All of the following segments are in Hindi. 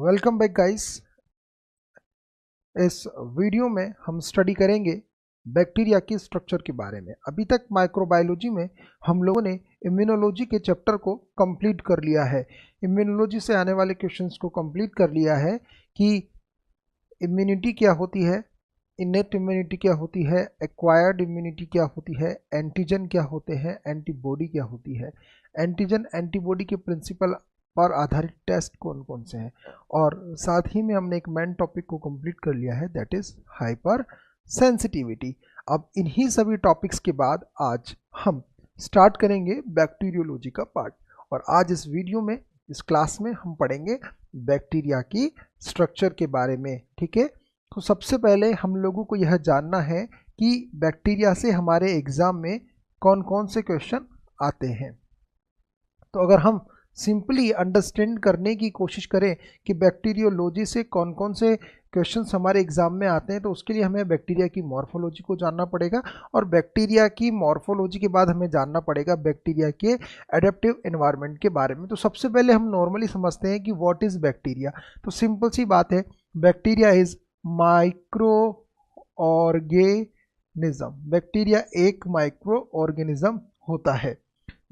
Welcome back guys. इस वीडियो में हम स्टडी करेंगे बैक्टीरिया की स्ट्रक्चर के बारे में। अभी तक माइक्रोबायोलॉजी में हम लोगों ने इम्यूनोलॉजी के चैप्टर को कंप्लीट कर लिया है। इम्यूनोलॉजी से आने वाले क्वेश्चंस को कंप्लीट कर लिया है कि इम्यूनिटी क्या होती है, इनेट इम्यूनिटी क्या होती है, एक्वायर्ड इम्यूनिटी क्या होती है, एंटीजन क्या होते हैं, एंटीबॉडी क्या होती है, एंटीजन एंटीबॉडी के प्रिंसिपल पर आधारित टेस्ट कौन कौन से हैं, और साथ ही में हमने एक मेन टॉपिक को कंप्लीट कर लिया है, दैट इज हाइपर सेंसिटिविटी। अब इन्हीं सभी टॉपिक्स के बाद आज हम स्टार्ट करेंगे बैक्टीरियोलॉजी का पार्ट। और आज इस वीडियो में, इस क्लास में हम पढ़ेंगे बैक्टीरिया की स्ट्रक्चर के बारे में। ठीक है, तो सबसे पहले हम लोगों को यह जानना है कि बैक्टीरिया से हमारे एग्जाम में कौन कौन से क्वेश्चन आते हैं। तो अगर हम सिंपली अंडरस्टैंड करने की कोशिश करें कि बैक्टीरियोलॉजी से कौन कौन से क्वेश्चंस हमारे एग्जाम में आते हैं, तो उसके लिए हमें बैक्टीरिया की मॉर्फोलॉजी को जानना पड़ेगा, और बैक्टीरिया की मॉर्फोलॉजी के बाद हमें जानना पड़ेगा बैक्टीरिया के एडेप्टिव एनवायरनमेंट के बारे में। तो सबसे पहले हम नॉर्मली समझते हैं कि व्हाट इज बैक्टीरिया। तो सिंपल सी बात है, bacteria is microorganism. Bacteria एक माइक्रो ऑर्गेनिज्म होता है।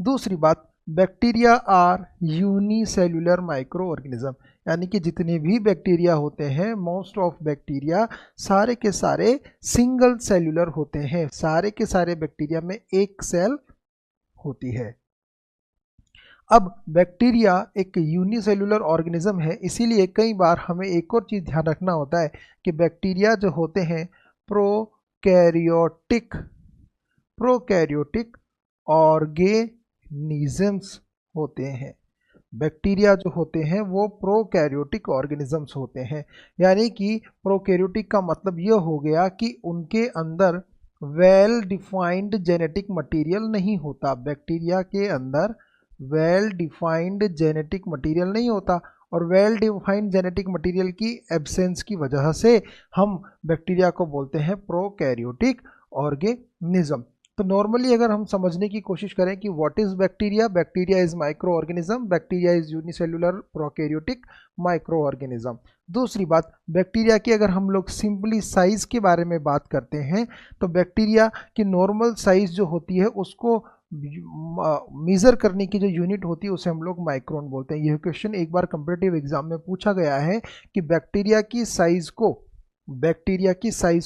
दूसरी बात, bacteria are unicellular microorganism, यानी कि जितने भी बैक्टीरिया होते हैं, मोस्ट ऑफ बैक्टीरिया सारे के सारे सिंगल सेल्युलर होते हैं। सारे के सारे बैक्टीरिया में एक सेल होती है। अब बैक्टीरिया एक यूनिसेल्युलर ऑर्गेनिज्म है, इसीलिए कई बार हमें एक और चीज़ ध्यान रखना होता है कि बैक्टीरिया जो होते हैं प्रोकैरियोटिक प्रोकैरियोटिक ऑर्गेनिजम्स होते हैं। बैक्टीरिया जो होते हैं वो प्रोकैरियोटिक ऑर्गेनिजम्स होते हैं, यानी कि प्रोकैरियोटिक का मतलब यह हो गया कि उनके अंदर वेल डिफाइंड जेनेटिक मटेरियल नहीं होता। बैक्टीरिया के अंदर वेल डिफाइंड जेनेटिक मटेरियल नहीं होता, और वेल डिफाइंड जेनेटिक मटेरियल की एब्सेंस की वजह से हम बैक्टीरिया को बोलते हैं प्रोकैरियोटिक ऑर्गेनिज्म। तो नॉर्मली अगर हम समझने की कोशिश करें कि what is bacteria, bacteria is microorganism, bacteria is unicellular prokaryotic micro organism. दूसरी बात, बैक्टीरिया की अगर हम लोग सिंपली साइज के बारे में बात करते हैं, तो बैक्टीरिया की नॉर्मल साइज जो होती है उसको मेजर करने की जो यूनिट होती है उसे हम लोग माइक्रोन बोलते हैं। यह क्वेश्चन एक बार कंपेटिटिव एग्जाम में पूछा गया है कि बैक्टीरिया की साइज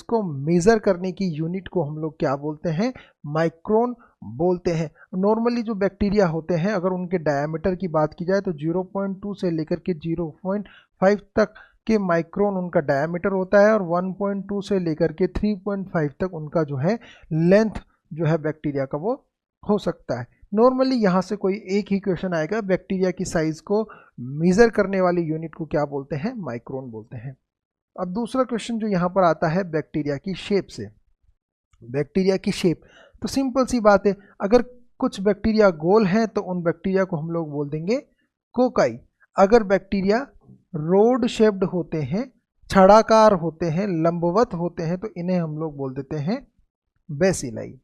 को मेजर करने की यूनिट को हम लोग क्या बोलते हैं, माइक्रोन बोलते हैं। नॉर्मली जो बैक्टीरिया होते हैं, अगर उनके डायमीटर की बात की जाए तो 0.2 से लेकर के 0.5 तक के माइक्रोन उनका डायमीटर होता है, और 1.2 से लेकर के 3.5 तक उनका जो है लेंथ जो है बैक्टीरिया का वो हो सकता है। नॉर्मली यहाँ से कोई एक ही क्वेश्चन आएगा, बैक्टीरिया की साइज को मेजर करने वाली यूनिट को क्या बोलते हैं, माइक्रोन बोलते हैं। अब दूसरा क्वेश्चन जो यहाँ पर आता है बैक्टीरिया की शेप से। बैक्टीरिया की शेप, तो सिंपल सी बात है, अगर कुछ बैक्टीरिया गोल हैं तो उन बैक्टीरिया को हम लोग बोल देंगे कोकाई। अगर बैक्टीरिया रोड शेप्ड होते हैं, छड़ाकार होते हैं, लंबवत होते हैं, तो इन्हें हम लोग बोल देते हैं बेसिलाई।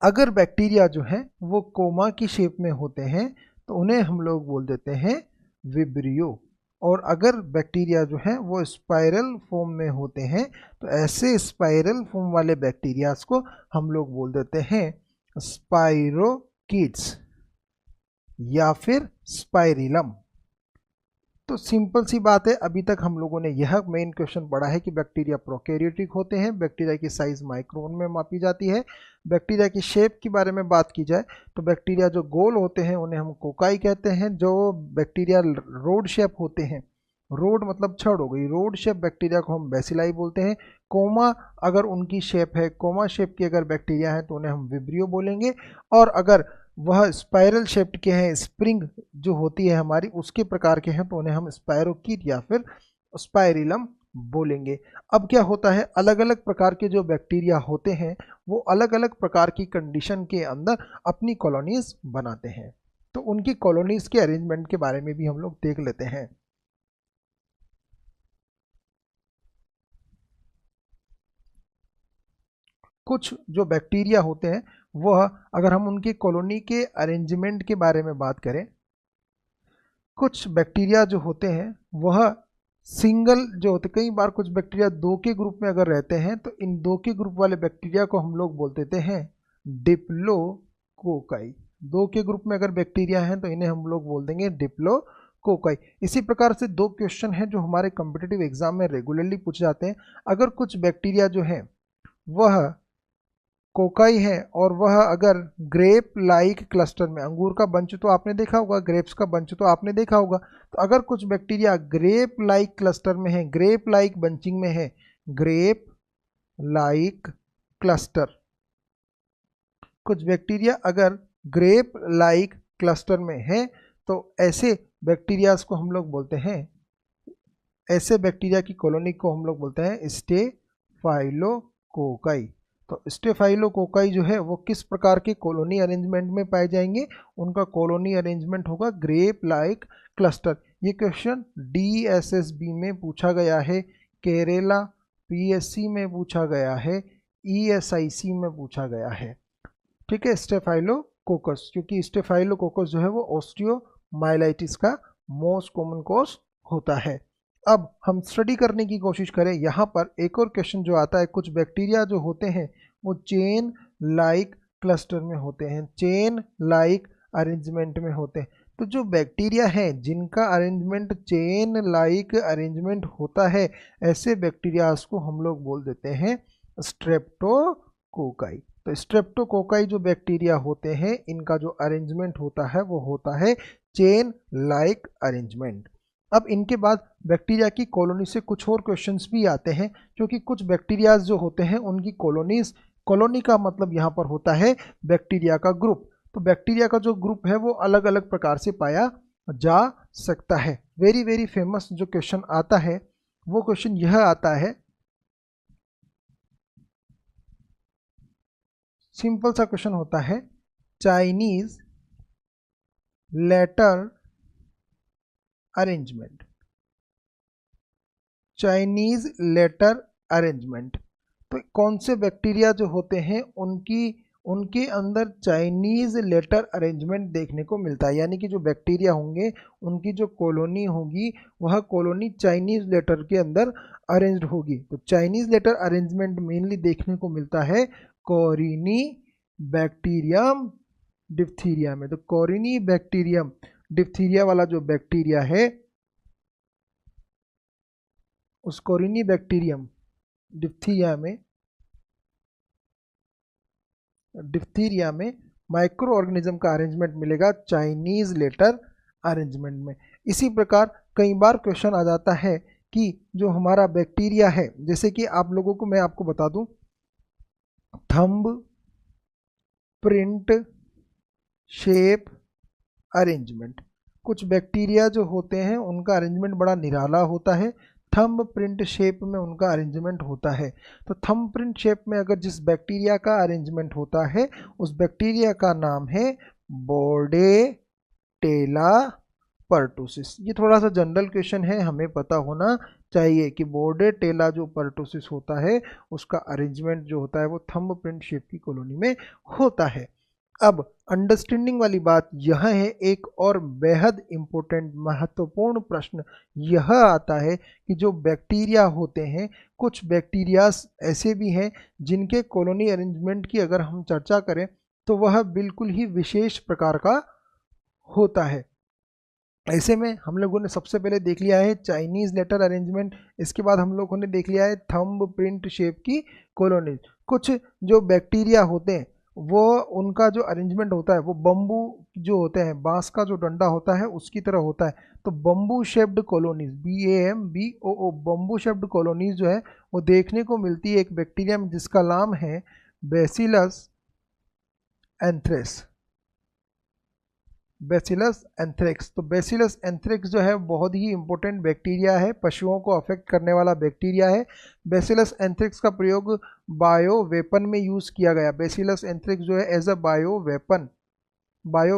अगर बैक्टीरिया जो है वो कोमा की शेप में होते हैं तो उन्हें हम लोग बोल देते हैं विब्रियो। और अगर बैक्टीरिया जो है वो स्पाइरल फॉर्म में होते हैं तो ऐसे स्पाइरल फॉर्म वाले बैक्टीरियाज को हम लोग बोल देते हैं स्पाइरोकीट्स या फिर स्पाइरिलम। तो सिंपल सी बात है, अभी तक हम लोगों ने यह मेन क्वेश्चन पढ़ा है कि बैक्टीरिया प्रोकैरियोटिक होते हैं, बैक्टीरिया की साइज माइक्रोन में मापी जाती है। बैक्टीरिया की शेप के बारे में बात की जाए तो बैक्टीरिया जो गोल होते हैं उन्हें हम कोकाई कहते हैं। जो बैक्टीरिया रोड शेप होते हैं, रोड मतलब छड़ हो गई, रोड शेप बैक्टीरिया को हम बेसिलाई बोलते हैं। कोमा अगर उनकी शेप है, कोमा शेप की अगर बैक्टीरिया है तो उन्हें हम विब्रियो बोलेंगे। और अगर वह स्पाइरल शेप्ड के हैं, स्प्रिंग जो होती है हमारी उसके प्रकार के हैं, तो उन्हें हम स्पायरोकीट या फिर स्पाइरिलम बोलेंगे। अब क्या होता है, अलग अलग प्रकार के जो बैक्टीरिया होते हैं वो अलग अलग प्रकार की कंडीशन के अंदर अपनी कॉलोनीज बनाते हैं। तो उनकी कॉलोनीज के अरेंजमेंट के बारे में भी हम लोग देख लेते हैं। कुछ जो बैक्टीरिया होते हैं वह, अगर हम उनकी कॉलोनी के अरेंजमेंट के बारे में बात करें, कुछ बैक्टीरिया जो होते हैं वह सिंगल जो होते, कई बार कुछ बैक्टीरिया दो के ग्रुप में अगर रहते हैं तो इन दो के ग्रुप वाले बैक्टीरिया को हम लोग बोल देते हैं डिप्लोकोकाई। दो के ग्रुप में अगर बैक्टीरिया हैं तो इन्हें हम लोग बोल देंगे डिप्लोकोकाई। इसी प्रकार से दो क्वेश्चन हैं जो हमारे कॉम्पिटिटिव एग्जाम में रेगुलरली पूछे जाते हैं। अगर कुछ बैक्टीरिया जो है वह कोकाई है और वह अगर ग्रेप लाइक क्लस्टर में, अंगूर का बंच तो आपने देखा होगा, ग्रेप्स का बंच तो आपने देखा होगा, तो अगर कुछ बैक्टीरिया ग्रेप लाइक क्लस्टर में है, ग्रेप लाइक बंचिंग में है, ग्रेप लाइक क्लस्टर, कुछ बैक्टीरिया अगर ग्रेप लाइक क्लस्टर में है तो ऐसे बैक्टीरियाज को हम लोग बोलते हैं, ऐसे बैक्टीरिया की कॉलोनी को हम लोग बोलते हैं स्टेफाइलोकोकाई। तो स्टेफाइलोकोकाई जो है वो किस प्रकार के कॉलोनी अरेंजमेंट में पाए जाएंगे? उनका कॉलोनी अरेंजमेंट होगा ग्रेप लाइक क्लस्टर। ये क्वेश्चन DSSB में पूछा गया है, केरला PSC में पूछा गया है, ESIC में पूछा गया है। ठीक है, स्टेफाइलोकोकस, क्योंकि स्टेफाइलोकोकस जो है वो ऑस्टियोमाइलाइटिस का मोस्ट कॉमन कॉज होता है। अब हम स्टडी करने की कोशिश करें, यहाँ पर एक और क्वेश्चन जो आता है, कुछ बैक्टीरिया जो होते हैं वो चेन लाइक क्लस्टर में होते हैं, चेन लाइक अरेंजमेंट में होते हैं। तो जो बैक्टीरिया हैं जिनका अरेंजमेंट चेन लाइक अरेंजमेंट होता है, ऐसे बैक्टीरियाज को हम लोग बोल देते हैं स्ट्रेप्टोकोकाई। तो स्ट्रेप्टोकोकाई जो बैक्टीरिया होते हैं इनका जो अरेंजमेंट होता है वो होता है चेन लाइक अरेंजमेंट। अब इनके बाद बैक्टीरिया की कॉलोनी से कुछ और क्वेश्चंस भी आते हैं, क्योंकि कुछ बैक्टीरियाज जो होते हैं उनकी कॉलोनीज, कॉलोनी का मतलब यहाँ पर होता है बैक्टीरिया का ग्रुप। तो बैक्टीरिया का जो ग्रुप है वो अलग अलग प्रकार से पाया जा सकता है। वेरी वेरी फेमस जो क्वेश्चन आता है वो क्वेश्चन यह आता है, सिंपल सा क्वेश्चन होता है, Chinese letter arrangement, Chinese letter arrangement. तो कौन से बैक्टीरिया जो होते हैं उनके अंदर चाइनीज लेटर अरेंजमेंट देखने को मिलता है, यानी कि जो बैक्टीरिया होंगे उनकी जो कॉलोनी होगी वह कॉलोनी चाइनीज लेटर के अंदर अरेंज्ड होगी। तो चाइनीज लेटर अरेंजमेंट मेनली देखने को मिलता है कोरिनी बैक्टीरियम डिप्थीरिया में। तो कोरिनी बैक्टीरियम डिप्थीरिया वाला जो बैक्टीरिया है उस कोरिनी बैक्टीरियम डिप्थीरिया में माइक्रो ऑर्गेनिज्म का अरेंजमेंट मिलेगा चाइनीज लेटर अरेंजमेंट में। इसी प्रकार कई बार क्वेश्चन आ जाता है कि जो हमारा बैक्टीरिया है, जैसे कि आप लोगों को मैं आपको बता दूं, थंब प्रिंट शेप अरेंजमेंट, कुछ बैक्टीरिया जो होते हैं उनका अरेंजमेंट बड़ा निराला होता है, थंब प्रिंट शेप में उनका अरेंजमेंट होता है। तो थंब प्रिंट शेप में अगर जिस बैक्टीरिया का अरेंजमेंट होता है उस बैक्टीरिया का नाम है बोर्डेटेला पर्टुसिस। ये थोड़ा सा जनरल क्वेश्चन है, हमें पता होना चाहिए कि बोर्डेटेला जो पर्टुसिस होता है उसका अरेंजमेंट जो होता है वो थंब प्रिंट शेप की कॉलोनी में होता है। अब अंडरस्टैंडिंग वाली बात यह है, एक और बेहद इंपॉर्टेंट महत्वपूर्ण प्रश्न यह आता है कि जो बैक्टीरिया होते हैं, कुछ बैक्टीरिया ऐसे भी हैं जिनके कॉलोनी अरेंजमेंट की अगर हम चर्चा करें तो वह बिल्कुल ही विशेष प्रकार का होता है। ऐसे में हम लोगों ने सबसे पहले देख लिया है चाइनीज लेटर अरेंजमेंट, इसके बाद हम लोगों ने देख लिया है थंब प्रिंट शेप की कॉलोनी। कुछ जो बैक्टीरिया होते हैं वो उनका जो अरेंजमेंट होता है वो बम्बू जो होते हैं, बांस का जो डंडा होता है उसकी तरह होता है। तो bamboo shaped colonies, BAMBOO, bamboo shaped colonies जो है वो देखने को मिलती है एक बैक्टीरिया में जिसका नाम है बैसिलस एंथ्रेक्स, बैसिलस एंथ्रेक्स। तो बैसिलस एंथ्रेक्स जो है बहुत ही इंपॉर्टेंट बैक्टीरिया है, पशुओं को अफेक्ट करने वाला बैक्टीरिया है। बैसिलस एंथ्रेक्स का प्रयोग बायो वेपन में यूज़ किया गया। बैसिलस एंथ्रेक्स जो है एज अ बायो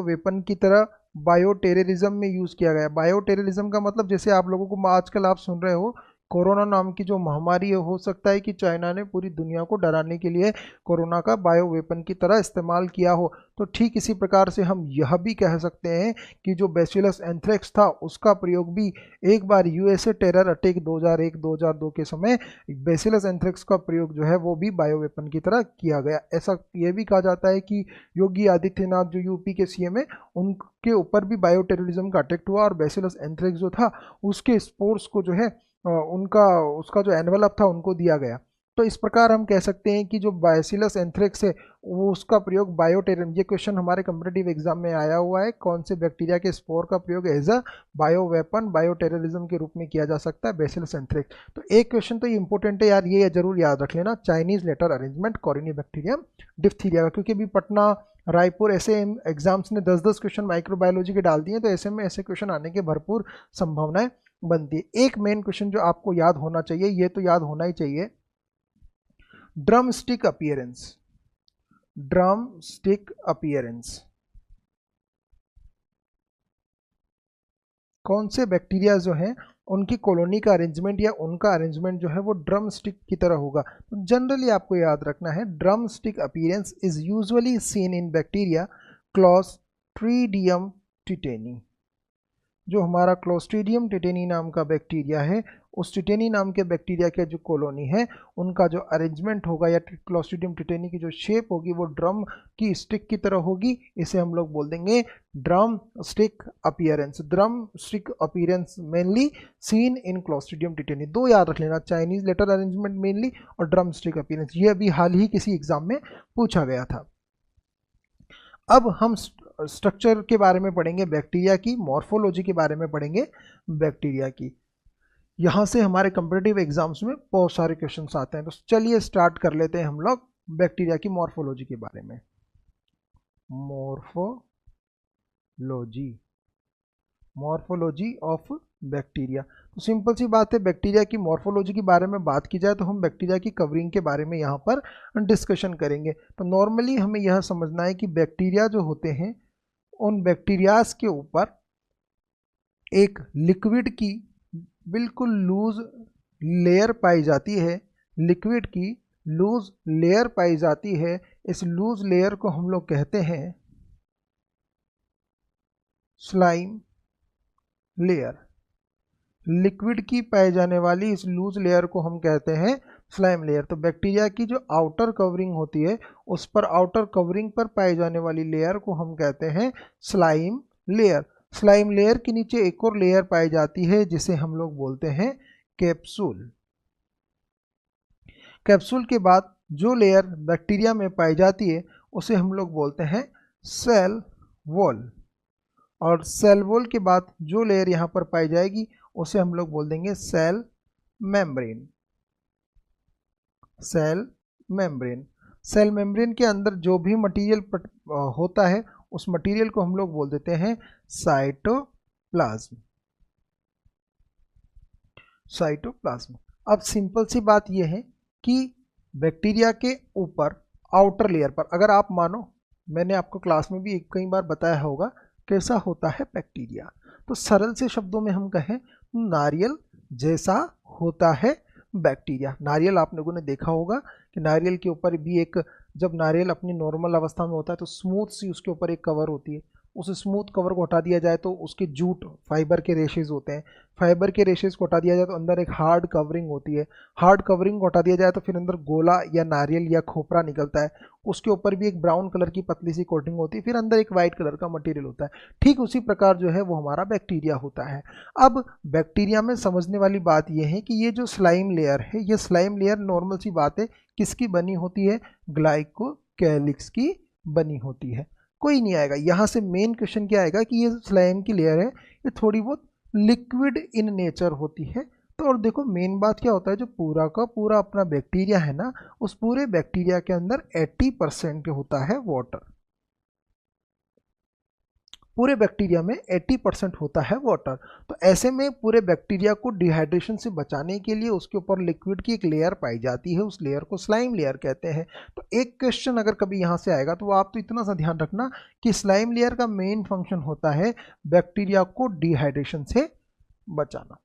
वेपन की तरह बायो टेररिज्म में यूज़ किया गया। बायो टेररिज्म का मतलब जैसे आप लोगों को आजकल आप सुन रहे हो कोरोना नाम की जो महामारी है, हो सकता है कि चाइना ने पूरी दुनिया को डराने के लिए कोरोना का बायो वेपन की तरह इस्तेमाल किया हो। तो ठीक इसी प्रकार से हम यह भी कह सकते हैं कि जो बैसिलस एंथ्रेक्स था उसका प्रयोग भी एक बार यूएसए टेरर अटैक 2001-2002 के समय बैसिलस एंथ्रेक्स का प्रयोग जो है वो भी बायो वेपन की तरह किया गया। ऐसा यह भी कहा जाता है कि योगी आदित्यनाथ जो यूपी के सीएम है उनके ऊपर भी बायो टेररिज्म का अटैक हुआ और बैसिलस एंथ्रेक्स जो था उसके स्पोर्ट्स को जो है उनका उसका जो एनवलप था उनको दिया गया। तो इस प्रकार हम कह सकते हैं कि जो बैसिलस एंथ्रेक्स है वो उसका प्रयोग बायोटेरम, ये क्वेश्चन हमारे कम्पिटिटिव एग्जाम में आया हुआ है, कौन से बैक्टीरिया के स्पोर का प्रयोग as a bioweapon bioterrorism के रूप में किया जा सकता है, बैसिलस एंथ्रेक्स। तो एक क्वेश्चन तो ये इंपॉर्टेंट है यार, ये जरूर याद रख लेना, चाइनीज लेटर अरेंजमेंट कॉरिनिबैक्टीरियम डिप्थीरिया का, क्योंकि अभी पटना रायपुर ऐसे एग्जाम्स ने 10-10 क्वेश्चन माइक्रोबायोलॉजी के डाल दिए, तो ऐसे में ऐसे क्वेश्चन आने के भरपूर संभावनाएं बनती है। एक मेन क्वेश्चन जो आपको याद होना चाहिए, ये तो याद होना ही चाहिए, drum stick appearance. Drumstick appearance कौन से बैक्टीरिया जो हैं उनकी कॉलोनी का अरेंजमेंट या उनका अरेंजमेंट जो है वो ड्रम स्टिक की तरह होगा। तो जनरली आपको याद रखना है, drumstick appearance is usually seen in bacteria Clostridium tetani. जो हमारा क्लोस्ट्रीडियम टिटेनी नाम का बैक्टीरिया है, उस टिटेनी नाम के बैक्टीरिया के जो कॉलोनी है उनका जो अरेंजमेंट होगा या क्लोस्ट्रीडियम टिटेनी की जो शेप होगी वो ड्रम की स्टिक की तरह होगी, इसे हम लोग बोल देंगे drumstick appearance. Drumstick appearance mainly seen in Clostridium tetani, दो याद रख लेना, चाइनीज लेटर अरेंजमेंट मेनली और ड्रम स्टिक अपीयरेंस, ये अभी हाल ही किसी एग्जाम में पूछा गया था। अब हम स्ट्रक्चर के बारे में पढ़ेंगे बैक्टीरिया की, मॉर्फोलॉजी के बारे में पढ़ेंगे बैक्टीरिया की। यहाँ से हमारे कम्पिटिटिव एग्जाम्स में बहुत सारे क्वेश्चंस आते हैं, तो चलिए स्टार्ट कर लेते हैं हम लोग बैक्टीरिया की मॉर्फोलॉजी के बारे में। Morphology of bacteria. तो सिंपल सी बात है, बैक्टीरिया की मॉर्फोलॉजी के बारे में बात की जाए तो हम बैक्टीरिया की कवरिंग के बारे में यहाँ पर डिस्कशन करेंगे। तो नॉर्मली हमें यह समझना है कि बैक्टीरिया जो होते हैं उन बैक्टीरियाज के ऊपर एक लिक्विड की बिल्कुल लूज लेयर पाई जाती है, लिक्विड की लूज लेयर पाई जाती है। इस लूज लेयर को हम लोग कहते हैं स्लाइम लेयर। लिक्विड की पाई जाने वाली इस लूज लेयर को हम कहते हैं स्लाइम लेयर। तो बैक्टीरिया की जो आउटर कवरिंग होती है उस पर आउटर कवरिंग पर पाई जाने वाली लेयर को हम कहते हैं स्लाइम लेयर। स्लाइम लेयर के नीचे एक और लेयर पाई जाती है जिसे हम लोग बोलते हैं कैप्सूल। कैप्सूल के बाद जो लेयर बैक्टीरिया में पाई जाती है उसे हम लोग बोलते हैं सेल वॉल, और सेल वॉल के बाद जो लेयर यहाँ पर पाई जाएगी उसे हम लोग बोल देंगे cell membrane. Cell membrane, cell membrane के अंदर जो भी मटेरियल होता है उस मटेरियल को हम लोग बोल देते हैं साइटोप्लाज्म। साइटोप्लाज्म। अब सिंपल सी बात यह है कि बैक्टीरिया के ऊपर आउटर लेयर पर, अगर आप मानो, मैंने आपको क्लास में भी कई बार बताया होगा कैसा होता है बैक्टीरिया, तो सरल से शब्दों में हम कहें नारियल जैसा होता है बैक्टीरिया। नारियल आप लोगों ने देखा होगा कि नारियल के ऊपर भी एक, जब नारियल अपनी नॉर्मल अवस्था में होता है तो स्मूथ सी उसके ऊपर एक कवर होती है, उस स्मूथ कवर को हटा दिया जाए तो उसके जूट फाइबर के रेशेज होते हैं, फाइबर के रेशेज को हटा दिया जाए तो अंदर एक हार्ड कवरिंग होती है, हार्ड कवरिंग को हटा दिया जाए तो फिर अंदर गोला या नारियल या खोपरा निकलता है, उसके ऊपर भी एक ब्राउन कलर की पतली सी कोटिंग होती है, फिर अंदर एक वाइट कलर का मटेरियल होता है। ठीक उसी प्रकार जो है वो हमारा बैक्टीरिया होता है। अब बैक्टीरिया में समझने वाली बात यह है कि ये जो स्लाइम लेयर है, ये स्लाइम लेयर नॉर्मल सी बात है किसकी बनी होती है, ग्लाइकोकैलिक्स की बनी होती है। कोई नहीं आएगा यहाँ से, मेन क्वेश्चन क्या आएगा कि ये स्लाइम की लेयर है ये थोड़ी बहुत लिक्विड इन नेचर होती है। तो और देखो मेन बात क्या होता है, जो पूरा का पूरा अपना बैक्टीरिया है ना, उस पूरे बैक्टीरिया के अंदर 80% होता है वाटर। पूरे बैक्टीरिया में 80% होता है वाटर। तो ऐसे में पूरे बैक्टीरिया को डिहाइड्रेशन से बचाने के लिए उसके ऊपर लिक्विड की एक लेयर पाई जाती है, उस लेयर को स्लाइम लेयर कहते हैं। तो एक क्वेश्चन अगर कभी यहाँ से आएगा तो आप तो इतना सा ध्यान रखना कि स्लाइम लेयर का मेन फंक्शन होता है बैक्टीरिया को डिहाइड्रेशन से बचाना।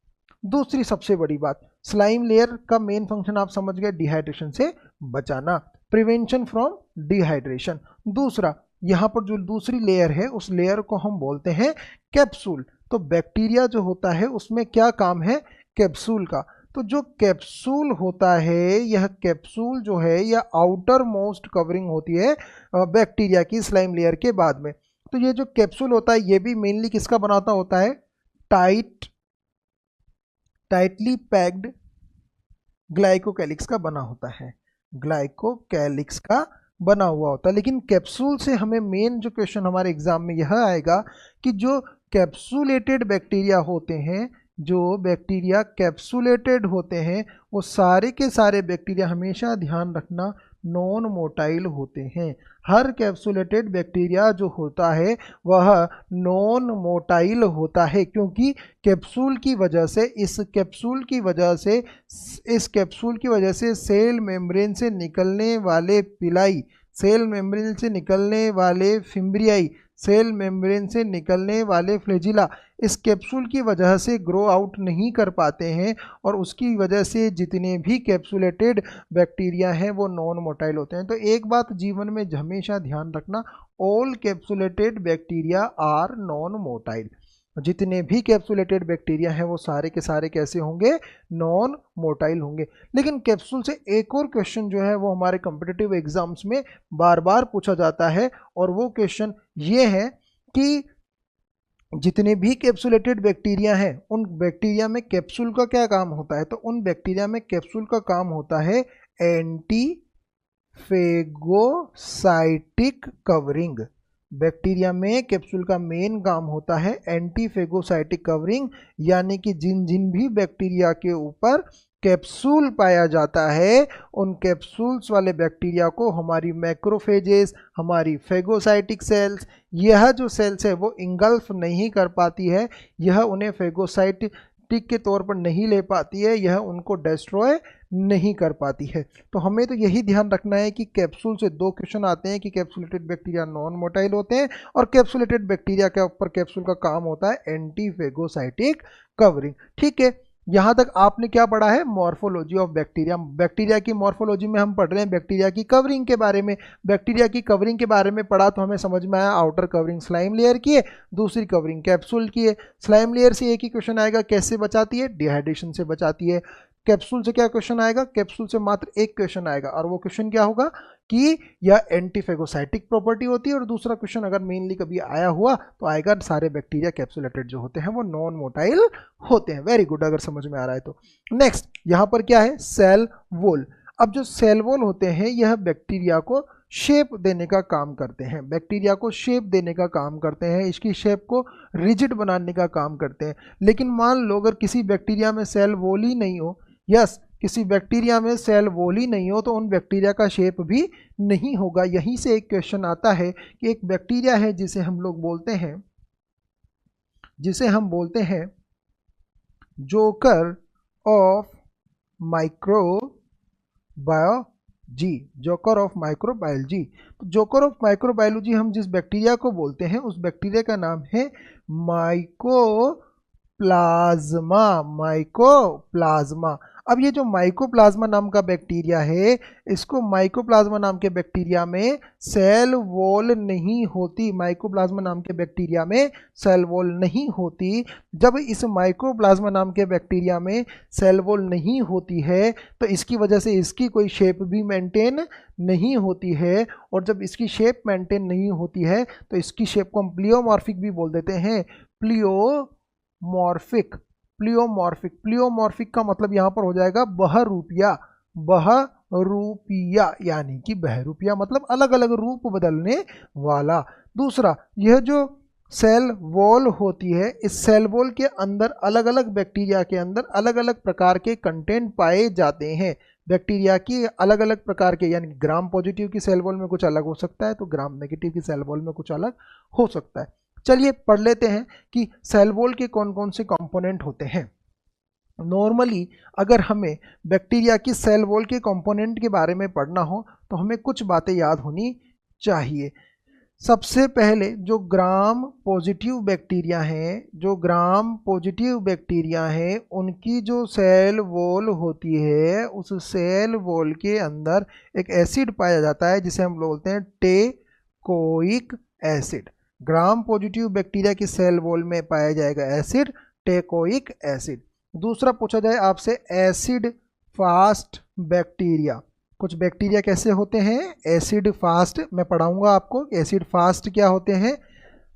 दूसरी सबसे बड़ी बात, स्लाइम लेयर का मेन फंक्शन आप समझ गए, डिहाइड्रेशन से बचाना, प्रिवेंशन फ्रॉम डिहाइड्रेशन। दूसरा, यहाँ पर जो दूसरी लेयर है उस लेयर को हम बोलते हैं कैप्सूल। तो बैक्टीरिया जो होता है उसमें क्या काम है, कैप्सूल का। तो जो कैप्सूल होता है, यह कैप्सूल जो है यह आउटर मोस्ट कवरिंग होती है बैक्टीरिया की स्लाइम लेयर के बाद में। तो ये जो कैप्सूल होता है ये भी मेनली किसका बनाता होता है, टाइटली पैक्ड ग्लाइकोकैलिक्स का बना होता है, ग्लाइकोकैलिक्स का बना हुआ होता है। लेकिन कैप्सूल से हमें मेन जो क्वेश्चन हमारे एग्जाम में यह आएगा कि जो कैप्सूलेटेड बैक्टीरिया होते हैं, जो बैक्टीरिया कैप्सूलेटेड होते हैं, वो सारे के सारे बैक्टीरिया हमेशा ध्यान रखना नॉन मोटाइल होते हैं। हर कैप्सूलेटेड बैक्टीरिया जो होता है वह नॉन मोटाइल होता है, क्योंकि कैप्सूल की वजह से इस कैप्सूल की वजह से सेल मेम्ब्रेन से निकलने वाले पिलाई, सेल मेम्ब्रेन से निकलने वाले फिम्ब्रियाई, सेल मेम्ब्रेन से निकलने वाले फ्लैजिला इस कैप्सूल की वजह से ग्रो आउट नहीं कर पाते हैं, और उसकी वजह से जितने भी कैप्सूलेटेड बैक्टीरिया हैं वो नॉन मोटाइल होते हैं। तो एक बात जीवन में हमेशा ध्यान रखना, all capsulated bacteria are non motile. जितने भी कैप्सूलेटेड बैक्टीरिया हैं वो सारे के सारे कैसे होंगे, नॉन मोटाइल होंगे। लेकिन कैप्सूल से एक और क्वेश्चन जो है वो हमारे कॉम्पिटिटिव एग्जाम्स में बार बार पूछा जाता है, और वो क्वेश्चन ये है कि जितने भी कैप्सूलेटेड बैक्टीरिया हैं उन बैक्टीरिया में कैप्सूल का क्या काम होता है। तो उन बैक्टीरिया में कैप्सूल का काम होता है एंटी फेगोसाइटिक कवरिंग। बैक्टीरिया में कैप्सूल का मेन काम होता है एंटी फेगोसाइटिक कवरिंग, यानी कि जिन जिन भी बैक्टीरिया के ऊपर कैप्सूल पाया जाता है उन कैप्सूल्स वाले बैक्टीरिया को हमारी मैक्रोफेजेस, हमारी फेगोसाइटिक सेल्स, यह जो सेल्स है वो इंगल्फ नहीं कर पाती है, यह उन्हें फेगोसाइटिक के तौर पर नहीं ले पाती है, यह उनको डिस्ट्रॉय नहीं कर पाती है। तो हमें तो यही ध्यान रखना है कि कैप्सूल से दो क्वेश्चन आते हैं कि कैप्सूलेटेड बैक्टीरिया नॉन मोटाइल होते हैं, और कैप्सूलेटेड बैक्टीरिया के ऊपर कैप्सूल का काम होता है एंटी फेगोसाइटिक कवरिंग। ठीक है, यहाँ तक आपने क्या पढ़ा है, मॉर्फोलॉजी ऑफ बैक्टीरिया। बैक्टीरिया की मॉर्फोलॉजी में हम पढ़ रहे हैं बैक्टीरिया की कवरिंग के बारे में। बैक्टीरिया की कवरिंग के बारे में पढ़ा तो हमें समझ में आया आउटर कवरिंग स्लाइम लेयर की है, दूसरी कवरिंग कैप्सूल की है। स्लाइम लेयर से एक ही क्वेश्चन आएगा, कैसे बचाती है, डिहाइड्रेशन से बचाती है। कैप्सूल से क्या क्वेश्चन आएगा, कैप्सूल से मात्र एक क्वेश्चन आएगा, और वो क्वेश्चन क्या होगा कि यह एंटीफेगोसाइटिक प्रॉपर्टी होती है। और दूसरा क्वेश्चन अगर मेनली कभी आया हुआ तो आएगा सारे बैक्टीरिया कैप्सूलेटेड जो होते हैं वो नॉन मोटाइल होते हैं। वेरी गुड, अगर समझ में आ रहा है तो। नेक्स्ट यहाँ पर क्या है, सेल वॉल। अब जो सेल वॉल होते हैं यह बैक्टीरिया को शेप देने का काम करते हैं, बैक्टीरिया को शेप देने का काम करते हैं, इसकी शेप को रिजिड बनाने का काम करते हैं। लेकिन मान लो अगर किसी बैक्टीरिया में सेल वॉल ही नहीं हो, यस किसी बैक्टीरिया में सेल वॉल ही नहीं हो, तो उन बैक्टीरिया का शेप भी नहीं होगा। यहीं से एक क्वेश्चन आता है कि एक बैक्टीरिया है जिसे हम लोग बोलते हैं joker of microbiology, joker of microbiology. तो जोकर ऑफ माइक्रोबायोलॉजी हम जिस बैक्टीरिया को बोलते हैं उस बैक्टीरिया का नाम है माइकोप्लाज्मा। अब ये जो माइकोप्लाज्मा नाम का बैक्टीरिया है, इसको माइकोप्लाज्मा नाम के बैक्टीरिया में सेल वॉल नहीं होती, माइकोप्लाज्मा नाम के बैक्टीरिया में सेल वॉल नहीं होती। जब इस माइकोप्लाज्मा नाम के बैक्टीरिया में सेल वॉल नहीं होती है तो इसकी वजह से इसकी कोई शेप भी मेंटेन नहीं होती है, और जब इसकी शेप मेंटेन नहीं होती है तो इसकी शेप को हम प्लियोमॉर्फिक भी बोल देते हैं। प्लियोमॉर्फिक का मतलब यहाँ पर हो जाएगा बहरूपिया, यानी कि बहरूपिया मतलब अलग अलग रूप बदलने वाला। दूसरा, यह जो सेल वॉल होती है, इस सेल वॉल के अंदर अलग अलग बैक्टीरिया के अंदर अलग अलग प्रकार के कंटेंट पाए जाते हैं। बैक्टीरिया की अलग अलग प्रकार के, यानी ग्राम पॉजिटिव की सेल वॉल में कुछ अलग हो सकता है तो ग्राम नेगेटिव की सेल वॉल में कुछ अलग हो सकता है। चलिए पढ़ लेते हैं कि सेल वॉल के कौन कौन से कंपोनेंट होते हैं। नॉर्मली अगर हमें बैक्टीरिया की सेल वॉल के कंपोनेंट के बारे में पढ़ना हो तो हमें कुछ बातें याद होनी चाहिए। सबसे पहले जो ग्राम पॉजिटिव बैक्टीरिया हैं, उनकी जो सेल वॉल होती है, उस सेल वॉल के अंदर एक एसिड पाया जाता है जिसे हम बोलते हैं टेकोइक एसिड। ग्राम पॉजिटिव बैक्टीरिया की सेल वॉल में पाया जाएगा एसिड टेकोइक एसिड। दूसरा पूछा जाए आपसे एसिड फास्ट बैक्टीरिया। कुछ बैक्टीरिया कैसे होते हैं, एसिड फास्ट, मैं पढ़ाऊंगा आपको एसिड फास्ट क्या होते हैं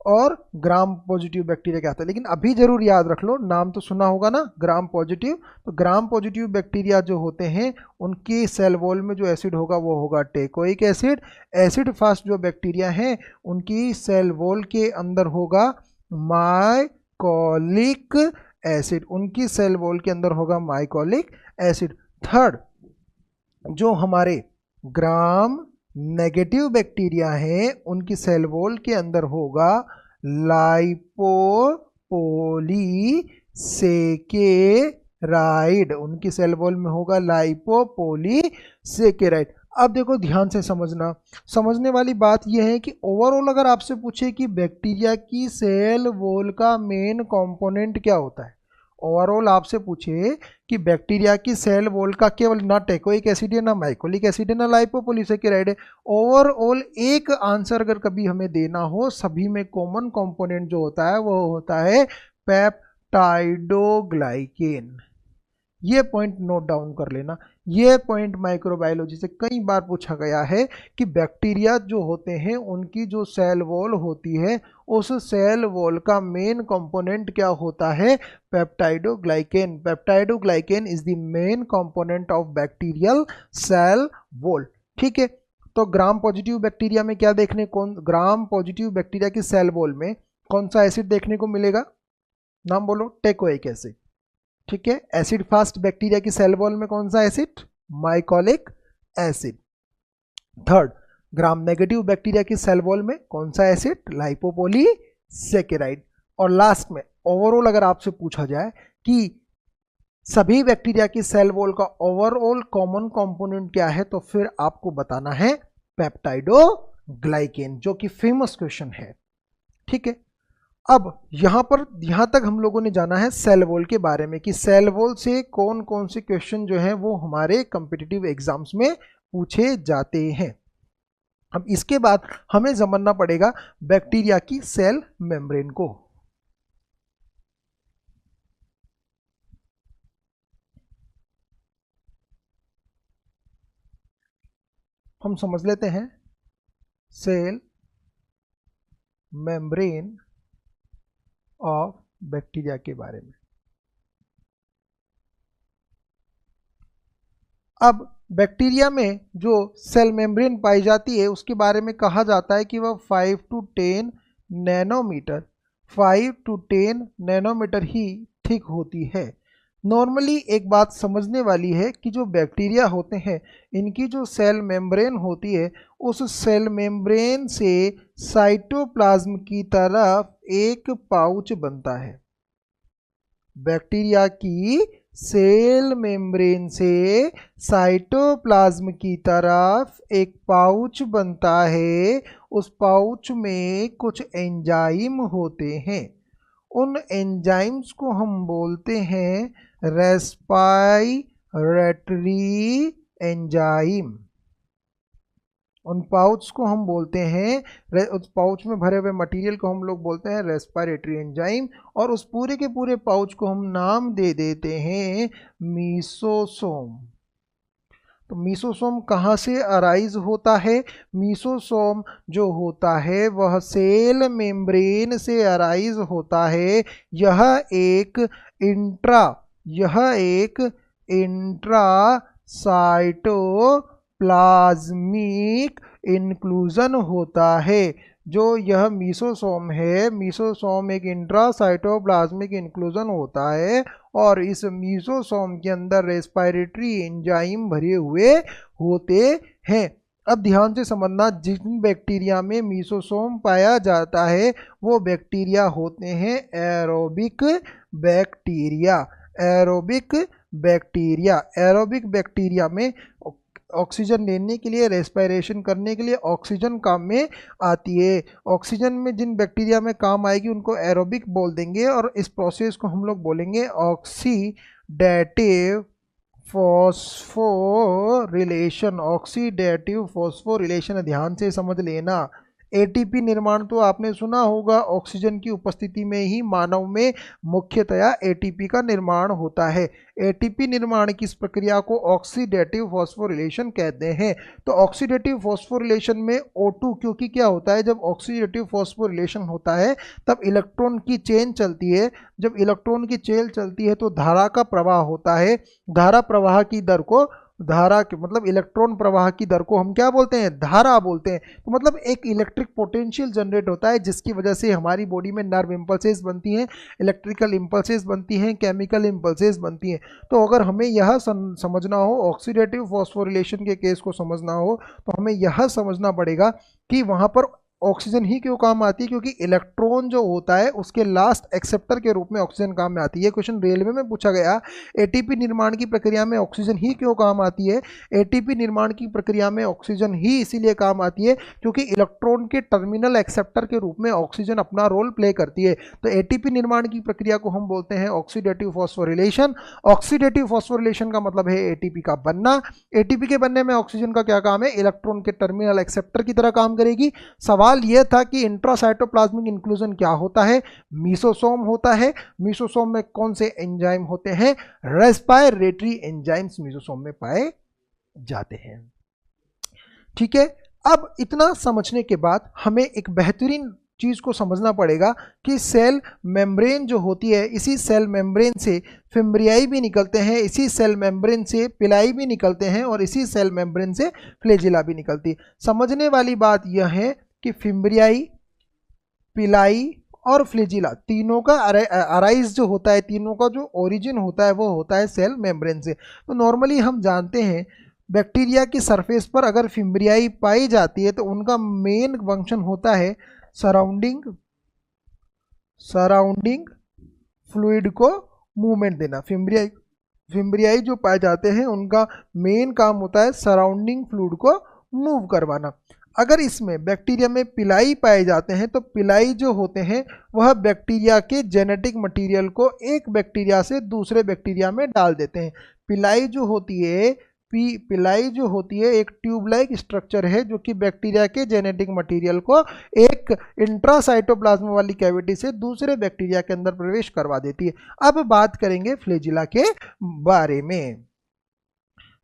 और ग्राम पॉजिटिव बैक्टीरिया क्या होता है। लेकिन अभी जरूर याद रख लो, नाम तो सुना होगा ना ग्राम पॉजिटिव। तो ग्राम पॉजिटिव बैक्टीरिया जो होते हैं उनकी सेल वॉल में जो एसिड होगा वो होगा टेकोइक एसिड। एसिड फास्ट जो बैक्टीरिया हैं उनकी सेल वॉल के अंदर होगा माइकोलिक एसिड, उनकी सेल वॉल के अंदर होगा माइकोलिक एसिड। थर्ड, जो हमारे ग्राम नेगेटिव बैक्टीरिया हैं उनकी सेल वॉल के अंदर होगा लाइपोपोलीसेकेराइड, उनकी सेल वॉल में होगा लाइपोपोलीसेकेराइड। अब देखो ध्यान से समझना, समझने वाली बात यह है कि ओवरऑल अगर आपसे पूछे कि बैक्टीरिया की सेल वॉल का मेन कंपोनेंट क्या होता है, ओवरऑल आपसे पूछे कि बैक्टीरिया की सेल वॉल का केवल ना टेकोइक एसिड है, ना माइकोलिक एसिड है, ना लाइपोपोलीसेकेराइड है, ओवरऑल एक आंसर अगर कभी हमें देना हो, सभी में कॉमन कंपोनेंट जो होता है वो होता है पेप्टाइडोग्लाइकेन। ये पॉइंट नोट डाउन कर लेना। ये पॉइंट माइक्रोबायोलॉजी से कई बार पूछा गया है कि बैक्टीरिया जो होते हैं उनकी जो सेल वॉल होती है उस सेल वॉल का मेन कंपोनेंट क्या होता है, peptidoglycan. Peptidoglycan is the main component of bacterial cell wall. ठीक है, तो ग्राम पॉजिटिव बैक्टीरिया में क्या देखने, ग्राम पॉजिटिव बैक्टीरिया की सेल वॉल में कौन सा एसिड देखने को मिलेगा, नाम बोलो, टेकोइक एसिड। ठीक है, एसिड फास्ट बैक्टीरिया की सेल वॉल में कौन सा acid, mycolic acid. Third, gram negative bacteria की सेल वॉल में कौन सा एसिड, लाइपोपोलीसेकेराइड। और लास्ट में ओवरऑल अगर आपसे पूछा जाए कि सभी बैक्टीरिया की सेल वॉल का ओवरऑल कॉमन कंपोनेंट क्या है, तो फिर आपको बताना है पेप्टाइडोग्लाइकेन, जो कि फेमस क्वेश्चन है। ठीक है, अब यहां तक हम लोगों ने जाना है सेल वॉल के बारे में कि सेल वॉल से कौन कौन से क्वेश्चन जो हैं वो हमारे कॉम्पिटिटिव एग्जाम्स में पूछे जाते हैं। अब इसके बाद हमें समझना पड़ेगा बैक्टीरिया की सेल मेम्ब्रेन को। हम समझ लेते हैं सेल मेम्ब्रेन ऑफ बैक्टीरिया के बारे में। अब बैक्टीरिया में जो सेल मेम्ब्रेन पाई जाती है उसके बारे में कहा जाता है कि वह 5 to 10 नैनोमीटर ही थिक होती है। नॉर्मली एक बात समझने वाली है कि जो बैक्टीरिया होते हैं इनकी जो सेल मेम्ब्रेन होती है उस सेल मेम्ब्रेन से साइटोप्लाज्म की तरफ एक पाउच बनता है। बैक्टीरिया की सेल मेम्ब्रेन से साइटोप्लाज्म की तरफ एक पाउच बनता है। उस पाउच में कुछ एंजाइम होते हैं, उन एंजाइम्स को हम बोलते हैं रेस्पिरेटरी एंजाइम। उन पाउच को हम बोलते हैं, उस पाउच में भरे हुए मटेरियल को हम लोग बोलते हैं रेस्पिरेटरी एंजाइम। और उस पूरे के पूरे पाउच को हम नाम दे देते हैं मीसोसोम। तो मीसोसोम कहाँ से अराइज होता है, मीसोसोम जो होता है वह सेल मेम्ब्रेन से अराइज होता है। यह एक इंट्रा साइटोप्लाज्मिक इंक्लूजन होता है। जो यह मीसोसोम है, मीसोसोम एक इंट्रासाइटोप्लाज्मिक इंक्लूजन होता है और इस मीसोसोम के अंदर रेस्पिरेटरी एंजाइम भरे हुए होते हैं। अब ध्यान से समझना, जिन बैक्टीरिया में मीसोसोम पाया जाता है वो बैक्टीरिया होते हैं एरोबिक बैक्टीरिया। एरोबिक बैक्टीरिया में ऑक्सीजन लेने के लिए, रेस्पिरेशन करने के लिए ऑक्सीजन काम में आती है। ऑक्सीजन में जिन बैक्टीरिया में काम आएगी उनको एरोबिक बोल देंगे और इस प्रोसेस को हम लोग बोलेंगे ऑक्सीडेटिव फॉस्फोरिलेशन। ऑक्सीडेटिव फॉस्फोरिलेशन, ध्यान से समझ लेना। एटीपी निर्माण तो आपने सुना होगा, ऑक्सीजन की उपस्थिति में ही मानव में मुख्यतया एटीपी का निर्माण होता है। एटीपी निर्माण की इस प्रक्रिया को ऑक्सीडेटिव फॉस्फोरिलेशन कहते हैं। तो ऑक्सीडेटिव फॉस्फोरिलेशन में O2, क्योंकि क्या होता है जब ऑक्सीडेटिव फॉस्फोरिलेशन होता है तब इलेक्ट्रॉन की चेन चलती है। जब इलेक्ट्रॉन की चेन चलती है तो धारा का प्रवाह होता है। धारा प्रवाह की दर को, धारा के मतलब इलेक्ट्रॉन प्रवाह की दर को हम क्या बोलते हैं, धारा बोलते हैं। तो मतलब एक इलेक्ट्रिक पोटेंशियल जनरेट होता है जिसकी वजह से हमारी बॉडी में नर्व इम्पल्सेस बनती हैं, इलेक्ट्रिकल इम्पल्सेस बनती हैं, केमिकल इम्पल्सेस बनती हैं। तो अगर हमें यह समझना हो, ऑक्सीडेटिव फॉस्फोरिलेशन के केस को समझना हो, तो हमें यह समझना पड़ेगा कि वहाँ पर ऑक्सीजन ही क्यों काम आती है, क्योंकि इलेक्ट्रॉन जो होता है उसके लास्ट एक्सेप्टर के रूप में ऑक्सीजन काम में आती है। क्वेश्चन रेलवे में पूछा गया, एटीपी निर्माण की प्रक्रिया में ऑक्सीजन ही क्यों काम आती है। एटीपी निर्माण की प्रक्रिया में ऑक्सीजन ही इसीलिए काम आती है क्योंकि इलेक्ट्रॉन के टर्मिनल एक्सेप्टर के रूप में ऑक्सीजन अपना रोल प्ले करती है। तो एटीपी निर्माण की प्रक्रिया को हम बोलते हैं ऑक्सीडेटिव फॉस्फोरिलेशन। ऑक्सीडेटिव फॉस्फोरिलेशन का मतलब है एटीपी का बनना। एटीपी के बनने में ऑक्सीजन का क्या काम है, इलेक्ट्रॉन के टर्मिनल एक्सेप्टर की तरह काम करेगी। सवाल यह था कि इंट्रासाइटोप्लाज्मिक इंक्लूजन क्या होता है, मीसोसोम होता है। मीसोसोम में कौन से एंजाइम होते हैं, रेस्पिरेटरी एंजाइम्स मीसोसोम में पाए जाते हैं। ठीक है, अब इतना समझने के बाद हमें एक बेहतरीन चीज को समझना पड़ेगा कि सेल मेम्ब्रेन जो होती है, इसी सेल मेम्ब्रेन से फिम्ब्रियाई भी निकलते हैं, इसी सेल मेम्ब्रेन से पिलाई भी निकलते हैं और इसी सेल मेम्ब्रेन से फ्लैजिला भी निकलती है। समझने वाली बात यह है कि फिम्ब्रियाई, पिलाई और फ्लैजिला तीनों का अराइज जो होता है, तीनों का जो ओरिजिन होता है वो होता है सेल मेम्ब्रेन से। तो नॉर्मली हम जानते हैं बैक्टीरिया की सरफेस पर अगर फिम्ब्रियाई पाई जाती है तो उनका मेन फंक्शन होता है सराउंडिंग फ्लूइड को मूवमेंट देना। फिम्ब्रियाई जो पाए जाते हैं उनका मेन काम होता है सराउंडिंग फ्लूइड को मूव करवाना। अगर इसमें बैक्टीरिया में पिलाई पाए जाते हैं तो पिलाई जो होते हैं वह बैक्टीरिया के जेनेटिक मटेरियल को एक बैक्टीरिया से दूसरे बैक्टीरिया में डाल देते हैं। पिलाई जो होती है एक ट्यूब लाइक स्ट्रक्चर है जो कि बैक्टीरिया के जेनेटिक मटेरियल को एक इंट्रासाइटोप्लाज्म वाली कैविटी से दूसरे बैक्टीरिया के अंदर प्रवेश करवा देती है। अब बात करेंगे फ्लैजिला के बारे में।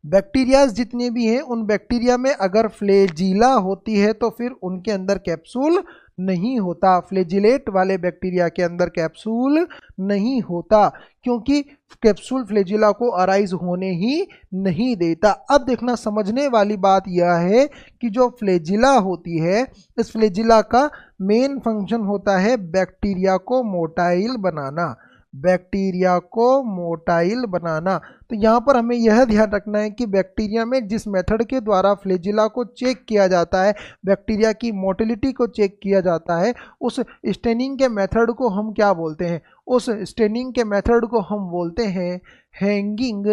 बैक्टीरियाज जितने भी हैं उन बैक्टीरिया में अगर फ्लैजिला होती है तो फिर उनके अंदर कैप्सूल नहीं होता। फ्लैजिलेट वाले बैक्टीरिया के अंदर कैप्सूल नहीं होता क्योंकि कैप्सूल फ्लैजिला को अराइज होने ही नहीं देता। अब देखना, समझने वाली बात यह है कि जो फ्लैजिला होती है, इस फ्लैजिला का मेन फंक्शन होता है बैक्टीरिया को मोटाइल बनाना, बैक्टीरिया को मोटाइल बनाना। तो यहाँ पर हमें यह ध्यान रखना है कि बैक्टीरिया में जिस मेथड के द्वारा फ्लैजिला को चेक किया जाता है, बैक्टीरिया की मोटिलिटी को चेक किया जाता है, उस स्टेनिंग के मेथड को हम क्या बोलते हैं, उस स्टेनिंग के मेथड को हम बोलते हैं hanging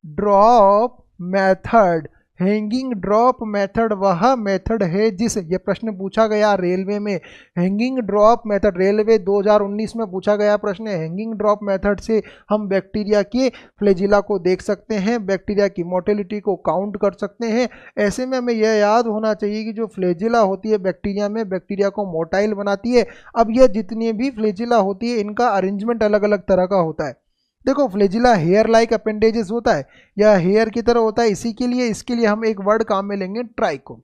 drop method. Hanging drop method वह मेथड है जिस, ये प्रश्न पूछा गया रेलवे में, हैंगिंग ड्रॉप मेथड रेलवे 2019 में पूछा गया प्रश्न है। हैंगिंग ड्रॉप मेथड से हम बैक्टीरिया के फ्लैजिला को देख सकते हैं, बैक्टीरिया की मोटिलिटी को काउंट कर सकते हैं। ऐसे में हमें यह याद होना चाहिए कि जो फ्लैजिला होती है बैक्टीरिया में, बैक्टीरिया को मोटाइल बनाती है। अब यह जितनी भी फ्लैजिला होती है इनका अरेंजमेंट अलग अलग तरह का होता है। देखो, फ्लैजिला हेयर लाइक अपेंडेजेस होता है या हेयर की तरह होता है, इसके लिए हम एक वर्ड काम में लेंगे, ट्राइको।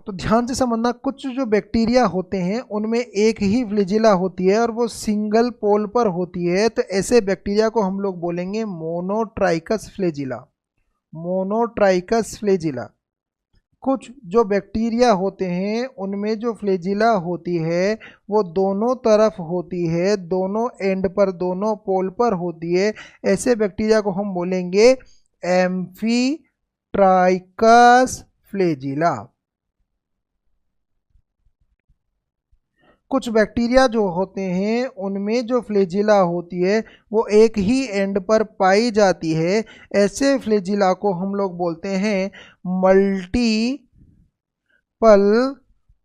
तो ध्यान से समझना, कुछ जो बैक्टीरिया होते हैं उनमें एक ही फ्लैजिला होती है और वो सिंगल पोल पर होती है। तो ऐसे बैक्टीरिया को हम लोग बोलेंगे मोनोट्राइकस फ्लैजिला। कुछ जो बैक्टीरिया होते हैं उनमें जो फ्लैजिला होती है वो दोनों तरफ होती है, दोनों एंड पर, दोनों पोल पर होती है। ऐसे बैक्टीरिया को हम बोलेंगे एम्फीट्राइकस फ्लैजिला। कुछ बैक्टीरिया जो होते हैं उनमें जो फ्लैजिला होती है वो एक ही एंड पर पाई जाती है। ऐसे फ्लैजिला को हम लोग बोलते हैं multiple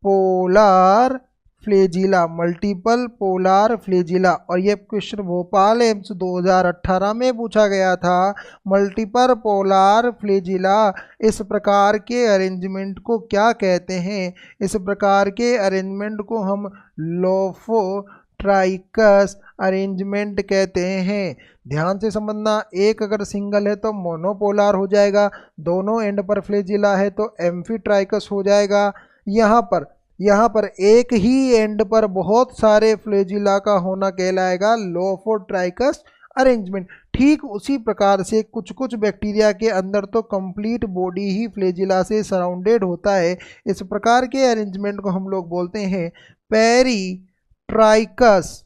polar flagella, multiple polar flagella. और ये क्वेश्चन भोपाल एम्स 2018 में पूछा गया था। मल्टीपल पोलार फ्लैजिला, इस प्रकार के अरेंजमेंट को क्या कहते हैं? इस प्रकार के अरेंजमेंट को हम लोफोट्राइकस अरेंजमेंट कहते हैं। ध्यान से समझना, एक अगर सिंगल है तो मोनोपोलार हो जाएगा, दोनों एंड पर फ्लैजिला है तो एम्फीट्राइकस हो जाएगा। यहाँ पर एक ही एंड पर बहुत सारे फ्लैजिला का होना कहलाएगा लोफोट्राइकस अरेंजमेंट। ठीक उसी प्रकार से कुछ कुछ बैक्टीरिया के अंदर तो कंप्लीट बॉडी ही फ्लैजिला से सराउंडेड होता है। इस प्रकार के अरेंजमेंट को हम लोग बोलते हैं पेरीट्राइकस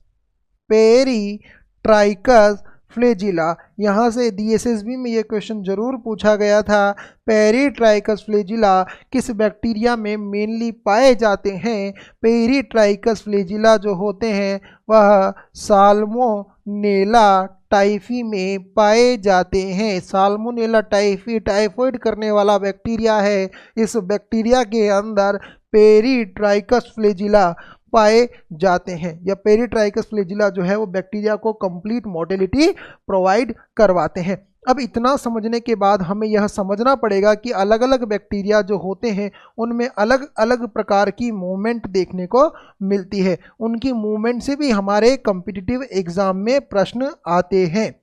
फ्लैजिला। यहाँ से DSSB में ये क्वेश्चन जरूर पूछा गया था। पेरीट्राइकस फ्लैजिला किस बैक्टीरिया में मेनली पाए जाते हैं? पेरीट्राइकस फ्लैजिला जो होते हैं वह साल्मोनेला टाइफी में पाए जाते हैं। साल्मोनेला टाइफी टाइफाइड करने वाला बैक्टीरिया है। इस बैक्टीरिया के अंदर पेरीट्राइकस फ्लैजिला पाए जाते हैं। या पेरीट्राइकस फ्लैजिला जो है वो बैक्टीरिया को कंप्लीट मोटिलिटी प्रोवाइड करवाते हैं। अब इतना समझने के बाद हमें यह समझना पड़ेगा कि अलग अलग बैक्टीरिया जो होते हैं उनमें अलग अलग प्रकार की मूवमेंट देखने को मिलती है। उनकी मूवमेंट से भी हमारे कॉम्पिटिटिव एग्जाम में प्रश्न आते हैं।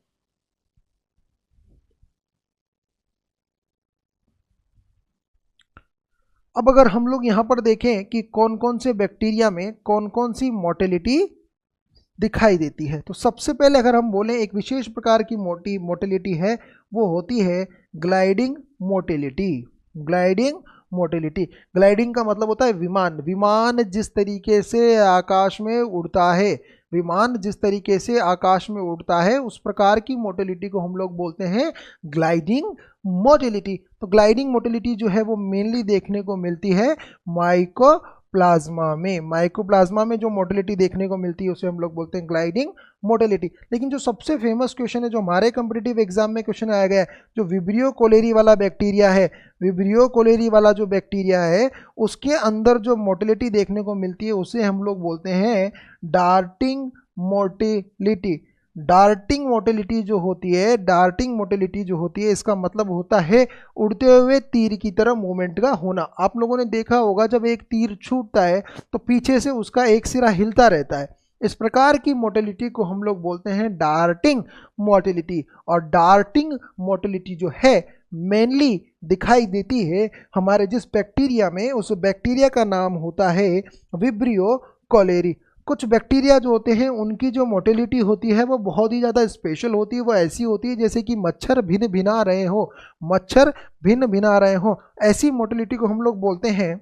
अब अगर हम लोग यहाँ पर देखें कि कौन कौन से बैक्टीरिया में कौन कौन सी मोटिलिटी दिखाई देती है, तो सबसे पहले अगर हम बोलें एक विशेष प्रकार की मोटिलिटी है, वो होती है ग्लाइडिंग मोटिलिटी। ग्लाइडिंग का मतलब होता है विमान जिस तरीके से आकाश में उड़ता है, उस प्रकार की मोटिलिटी को हम लोग बोलते हैं ग्लाइडिंग मोटिलिटी। तो ग्लाइडिंग मोटिलिटी जो है वो मेनली देखने को मिलती है माइकोप्लाज्मा में जो मोटिलिटी देखने को मिलती है उसे हम लोग बोलते हैं ग्लाइडिंग मोटिलिटी। लेकिन जो सबसे फेमस क्वेश्चन है जो हमारे कॉम्पिटिटिव एग्जाम में क्वेश्चन आया गया है, जो विब्रियो कोलेरी वाला बैक्टीरिया है, विब्रियो कोलेरी वाला जो बैक्टीरिया है उसके अंदर जो मोटिलिटी देखने को मिलती है उसे हम लोग बोलते हैं डार्टिंग मोटिलिटी। डार्टिंग मोटिलिटी जो होती है इसका मतलब होता है उड़ते हुए तीर की तरह मूवमेंट का होना। आप लोगों ने देखा होगा जब एक तीर छूटता है तो पीछे से उसका एक सिरा हिलता रहता है। इस प्रकार की मोटिलिटी को हम लोग बोलते हैं डार्टिंग मोटिलिटी। और डार्टिंग मोटिलिटी जो है मेनली दिखाई देती है हमारे जिस बैक्टीरिया में, उस बैक्टीरिया का नाम होता है विब्रियो कोलेरी। कुछ बैक्टीरिया जो होते हैं उनकी जो मोटिलिटी होती है वो बहुत ही ज़्यादा स्पेशल होती है। वो ऐसी होती है जैसे कि मच्छर भिन्न भिना रहे हो। ऐसी मोटिलिटी को हम लोग बोलते हैं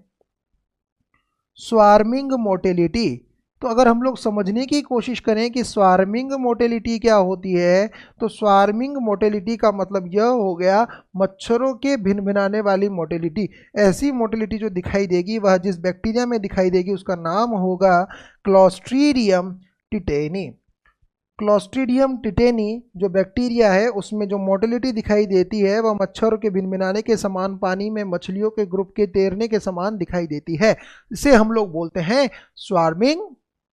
स्वार्मिंग मोटिलिटी। तो अगर हम लोग समझने की कोशिश करें कि स्वार्मिंग मोटिलिटी क्या होती है, तो स्वार्मिंग मोटिलिटी का मतलब यह हो गया मच्छरों के भिन्न भिनाने वाली मोटिलिटी। ऐसी मोटिलिटी जो दिखाई देगी वह जिस बैक्टीरिया में दिखाई देगी उसका नाम होगा क्लोस्ट्रीडियम टिटेनी। क्लोस्ट्रीडियम टिटेनी जो बैक्टीरिया है उसमें जो मोटिलिटी दिखाई देती है वह मच्छरों के भिनभिनाने के समान, पानी में मछलियों के ग्रुप के तैरने के समान दिखाई देती है। इसे हम लोग बोलते हैं स्वार्मिंग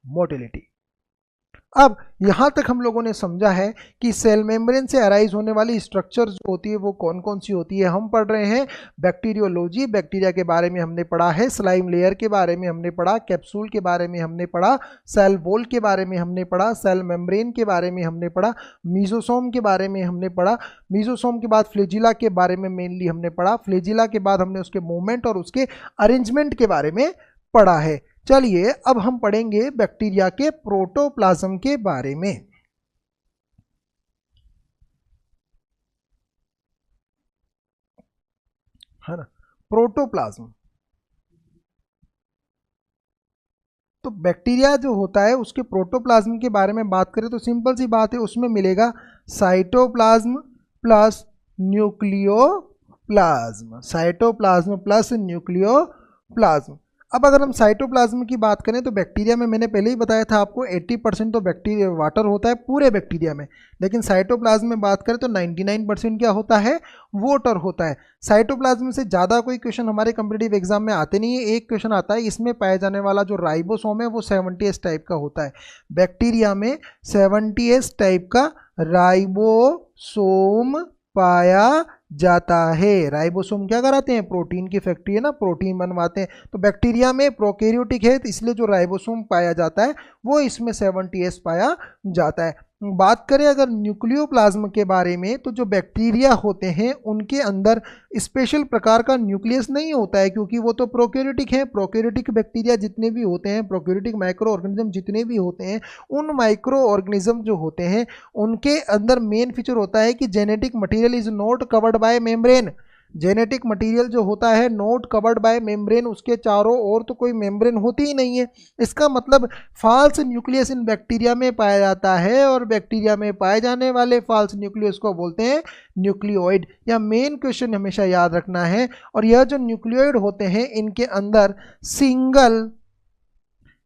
मोटिलिटी। अब यहाँ तक हम लोगों ने समझा है कि सेल मेम्ब्रेन से अराइज होने वाली स्ट्रक्चर जो होती है वो कौन कौन सी होती है। हम पढ़ रहे हैं बैक्टीरियोलॉजी, बैक्टीरिया के बारे में हमने पढ़ा है, स्लाइम लेयर के बारे में हमने पढ़ा, कैप्सूल के बारे में हमने पढ़ा, सेल वॉल के बारे में हमने पढ़ा, सेल मेम्ब्रेन के बारे में हमने पढ़ा, मीजोसोम के बारे में हमने पढ़ा, मीजोसोम के बाद फ्लैजिला के बारे में मेनली हमने पढ़ा, फ्लैजिला के बाद हमने उसके मूवमेंट और उसके अरेंजमेंट के बारे में पढ़ा है। चलिए अब हम पढ़ेंगे बैक्टीरिया के प्रोटोप्लाज्म के बारे में। है ना, प्रोटोप्लाज्म। तो बैक्टीरिया जो होता है उसके प्रोटोप्लाज्म के बारे में बात करें तो सिंपल सी बात है, उसमें मिलेगा cytoplasm plus nucleoplasm, cytoplasm plus nucleoplasm. अब अगर हम साइटोप्लाज्म की बात करें तो बैक्टीरिया में मैंने पहले ही बताया था आपको 80% तो बैक्टीरिया वाटर होता है पूरे बैक्टीरिया में, लेकिन साइटोप्लाज्म में बात करें तो 99% क्या होता है, वाटर होता है। साइटोप्लाज्म से ज़्यादा कोई क्वेश्चन हमारे कॉम्पिटिटिव एग्जाम में आते नहीं है, एक क्वेश्चन आता है, इसमें पाया जाने वाला जो राइबोसोम है वो 70S टाइप का होता है। बैक्टीरिया में 70S टाइप का राइबोसोम पाया जाता है। राइबोसोम क्या कराते हैं, प्रोटीन की फैक्ट्री है ना, प्रोटीन बनवाते हैं। तो बैक्टीरिया में प्रोकैरियोटिक है, तो इसलिए जो राइबोसोम पाया जाता है वो इसमें 70S पाया जाता है। बात करें अगर न्यूक्लियोप्लाज्म के बारे में, तो जो बैक्टीरिया होते हैं उनके अंदर स्पेशल प्रकार का न्यूक्लियस नहीं होता है, क्योंकि वो तो प्रोकैरियोटिक है। प्रोकैरियोटिक बैक्टीरिया जितने भी होते हैं, प्रोकैरियोटिक माइक्रो ऑर्गेनिज्म जितने भी होते हैं, उन माइक्रो ऑर्गेनिज्म जो होते हैं उनके अंदर मेन फीचर होता है कि genetic material is not covered by membrane. Genetic material जो होता है नॉट कवर्ड बाय मेम्ब्रेन, उसके चारों ओर तो कोई मेम्ब्रेन होती ही नहीं है। इसका मतलब फाल्स न्यूक्लियस इन बैक्टीरिया में पाया जाता है, और बैक्टीरिया में पाए जाने वाले फाल्स न्यूक्लियस को बोलते हैं न्यूक्लियोइड। यह मेन क्वेश्चन हमेशा याद रखना है। और यह जो न्यूक्लियोइड होते हैं इनके अंदर सिंगल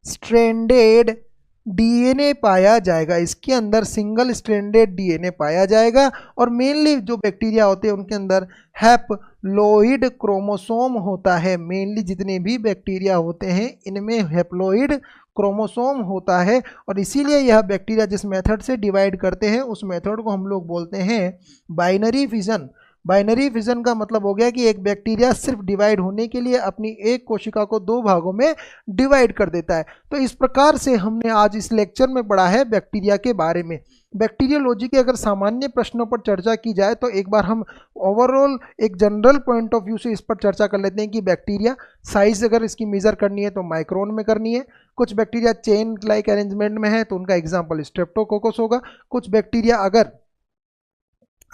स्ट्रैंडेड डीएनए पाया जाएगा, इसके अंदर सिंगल स्ट्रैंडेड डीएनए पाया जाएगा। और मेनली जो बैक्टीरिया होते हैं उनके अंदर हैप्लोइड क्रोमोसोम होता है। मेनली जितने भी बैक्टीरिया होते हैं इनमें हैप्लोइड क्रोमोसोम होता है, और इसीलिए यह बैक्टीरिया जिस मेथड से डिवाइड करते हैं उस मेथड को हम लोग बोलते हैं बाइनरी फिजन। बाइनरी फिजन का मतलब हो गया कि एक बैक्टीरिया सिर्फ डिवाइड होने के लिए अपनी एक कोशिका को दो भागों में डिवाइड कर देता है। तो इस प्रकार से हमने आज इस लेक्चर में पढ़ा है बैक्टीरिया के बारे में। बैक्टीरियोलॉजी के अगर सामान्य प्रश्नों पर चर्चा की जाए तो एक बार हम ओवरऑल एक जनरल पॉइंट ऑफ व्यू से इस पर चर्चा कर लेते हैं कि बैक्टीरिया साइज अगर इसकी मेजर करनी है तो माइक्रोन में करनी है। कुछ बैक्टीरिया चेन लाइक अरेंजमेंट में है तो उनका एग्जाम्पल स्ट्रेप्टोकोकस होगा। कुछ बैक्टीरिया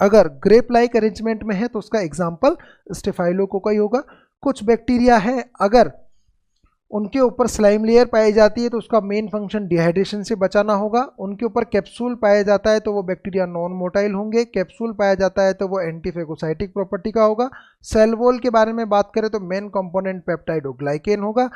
अगर ग्रेप लाइक अरेंजमेंट में है तो उसका एग्जाम्पल स्टेफाइलोकोकाई होगा। कुछ बैक्टीरिया है अगर उनके ऊपर स्लाइम लेयर पाई जाती है तो उसका मेन फंक्शन डिहाइड्रेशन से बचाना होगा। उनके ऊपर कैप्सूल पाया जाता है तो वो बैक्टीरिया नॉन मोटाइल होंगे। कैप्सूल पाया जाता है तो वो एंटीफेगोसाइटिक प्रॉपर्टी का होगा। सेल वॉल के बारे में बात करें तो मेन कंपोनेंट पेप्टाइडोग्लाइकेन होगा।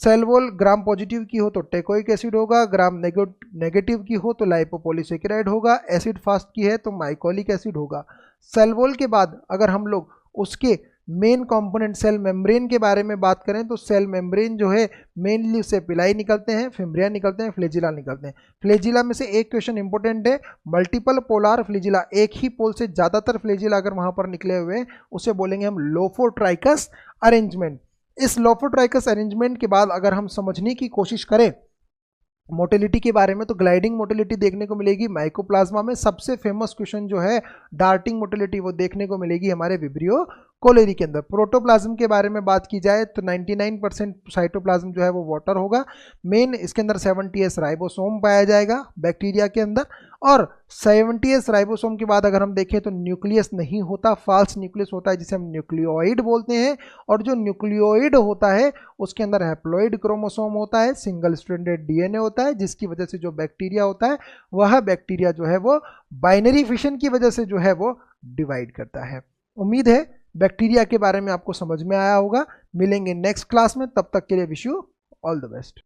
सेल वॉल ग्राम पॉजिटिव की हो तो टेकोइक एसिड होगा, ग्राम नेगेटिव की हो तो लाइपोपॉलीसेकेराइड होगा, एसिड फास्ट की है तो माइकोलिक एसिड होगा। सेल वॉल के बाद अगर हम लोग उसके मेन कंपोनेंट सेल मेम्ब्रेन के बारे में बात करें तो सेल मेम्ब्रेन जो है मेनली उससे पिलाई निकलते हैं, फिम्ब्रिया निकलते हैं, फ्लैजिला निकलते हैं। फ्लैजिला में से एक क्वेश्चन इंपॉर्टेंट है, मल्टीपल पोलार फ्लैजिला, एक ही पोल से ज़्यादातर फ्लैजिला अगर वहाँ पर निकले हुए हैं उसे बोलेंगे हम लोफोट्राइकस अरेंजमेंट। इस लोफोट्राइकस अरेंजमेंट के बाद अगर हम समझने की कोशिश करें मोटिलिटी के बारे में तो ग्लाइडिंग मोटिलिटी देखने को मिलेगी माइकोप्लाज्मा में। सबसे फेमस क्वेश्चन जो है डार्टिंग मोटिलिटी वो देखने को मिलेगी हमारे विब्रियो कोलेरी के अंदर। प्रोटोप्लाज्म के बारे में बात की जाए तो 99% साइटोप्लाज्म जो है वो वाटर होगा। मेन इसके अंदर 70S राइबोसोम पाया जाएगा बैक्टीरिया के अंदर, और 70S राइबोसोम के बाद अगर हम देखें तो न्यूक्लियस नहीं होता, फाल्स न्यूक्लियस होता है जिसे हम न्यूक्लियोइड बोलते हैं। और जो न्यूक्लियोइड होता है उसके अंदर हैप्लोइड क्रोमोसोम होता है, सिंगल स्ट्रैंडेड डीएनए होता है, जिसकी वजह से जो बैक्टीरिया होता है वह बैक्टीरिया जो है वो बाइनरी फिशन की वजह से जो है वो डिवाइड करता है। उम्मीद है बैक्टीरिया के बारे में आपको समझ में आया होगा। मिलेंगे नेक्स्ट क्लास में, तब तक के लिए wish you all the best.